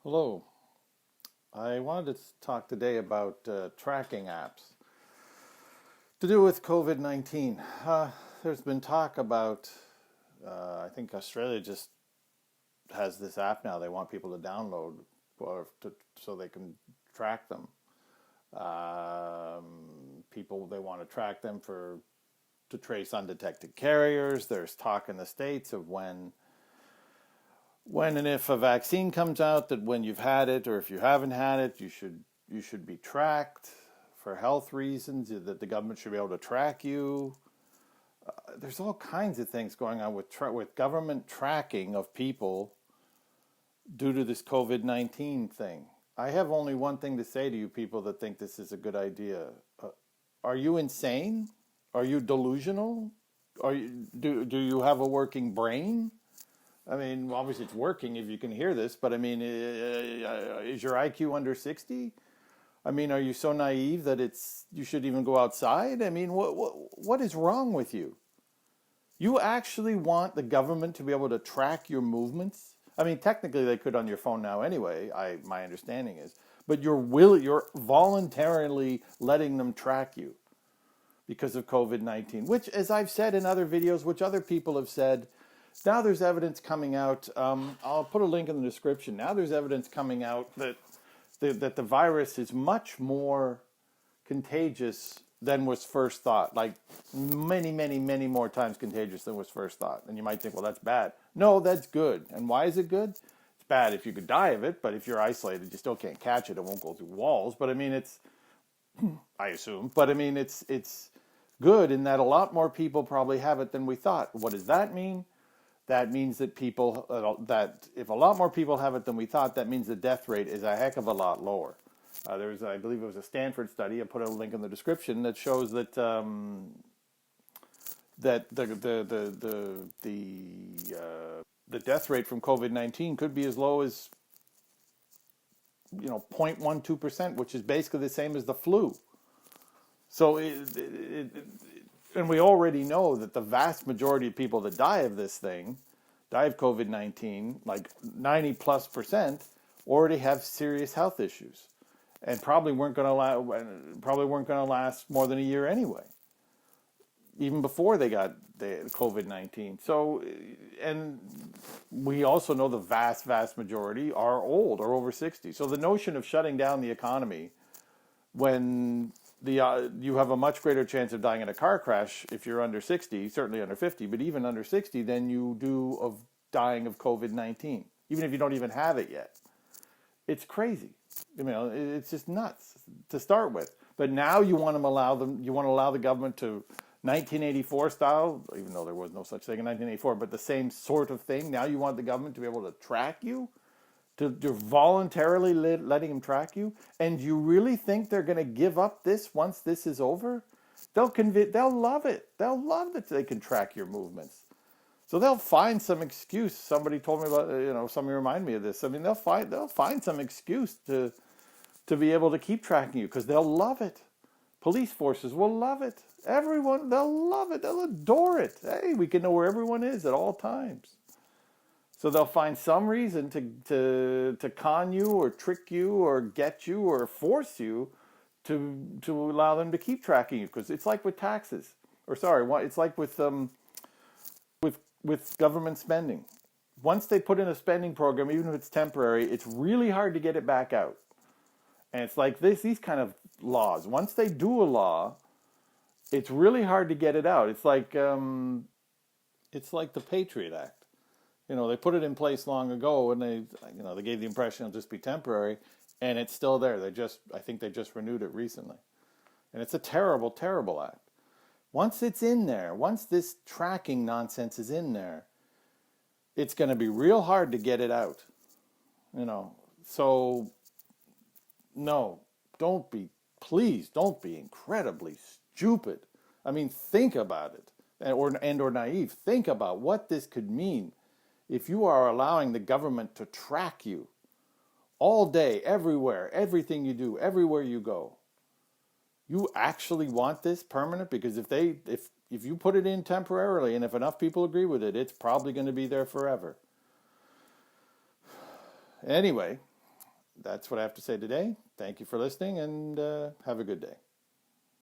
Hello. I wanted to talk today about tracking apps to do with COVID-19. There's been talk about, I think Australia just has this app now they want people to download so they can track them. People, they want to track them to trace undetected carriers. There's talk in the States of when and if a vaccine comes out, that when you've had it or if you haven't had it, you should be tracked for health reasons, that the government should be able to track you. There's all kinds of things going on with government tracking of people due to this COVID-19 thing. I have only one thing to say to you people that think this is a good idea. Are you insane? Are you delusional? Do you have a working brain? I mean, obviously it's working if you can hear this, but I mean, is your IQ under 60? I mean, are you so naive that you should even go outside? I mean, what is wrong with you? You actually want the government to be able to track your movements? I mean, technically they could on your phone now anyway, my understanding is, but you're voluntarily letting them track you because of COVID-19, which, as I've said in other videos, which other people have said, now there's evidence coming out. I'll put a link in the description. Now there's evidence coming out that the virus is much more contagious than was first thought. Like many, many, many more times contagious than was first thought. And you might think, well, that's bad. No, that's good. And why is it good? It's bad if you could die of it, but if you're isolated, you still can't catch it. It won't go through walls. But I mean, I assume. But I mean, it's good in that a lot more people probably have it than we thought. What does that mean? That means that that if a lot more people have it than we thought, that means the death rate is a heck of a lot lower. I believe it was a Stanford study. I put a link in the description that shows that that the death rate from COVID-19 could be as low as 0.12%, which is basically the same as the flu. So and we already know that the vast majority of people that die of this thing, die of COVID-19, like 90+%, already have serious health issues, and probably weren't going to last more than a year anyway, even before they got the COVID-19. So, and we also know the vast majority are old or over 60. So the notion of shutting down the economy when you have a much greater chance of dying in a car crash if you're under 60, certainly under 50, but even under 60, than you do of dying of COVID-19, even if you don't even have it yet. It's crazy. It's just nuts to start with. But now you want to allow the government to 1984 style, even though there was no such thing in 1984, but the same sort of thing. Now you want the government to be able to track you? You're voluntarily letting them track you, and you really think they're going to give up this once this is over? They'll love it. They'll love that they can track your movements. So they'll find some excuse. Somebody told me about, somebody reminded me of this. I mean, they'll find some excuse to be able to keep tracking you because they'll love it. Police forces will love it. Everyone, they'll love it. They'll adore it. Hey, we can know where everyone is at all times. So they'll find some reason to con you or trick you or get you or force you to allow them to keep tracking you, because it's like with taxes, it's like with government spending. Once they put in a spending program, even if it's temporary, it's really hard to get it back out. And it's like these kind of laws. Once they do a law, it's really hard to get it out. It's like the Patriot Act. They put it in place long ago, and they gave the impression it'll just be temporary, and it's still there. I think they just renewed it recently. And it's a terrible, terrible act. Once it's in there, once this tracking nonsense is in there, it's going to be real hard to get it out. So no, please don't be incredibly stupid. I mean, think about it, or naive. Think about what this could mean if you are allowing the government to track you all day, everywhere, everything you do, everywhere you go. You actually want this permanent? Because if you put it in temporarily, and if enough people agree with it, it's probably going to be there forever. Anyway, that's what I have to say today. Thank you for listening, and have a good day.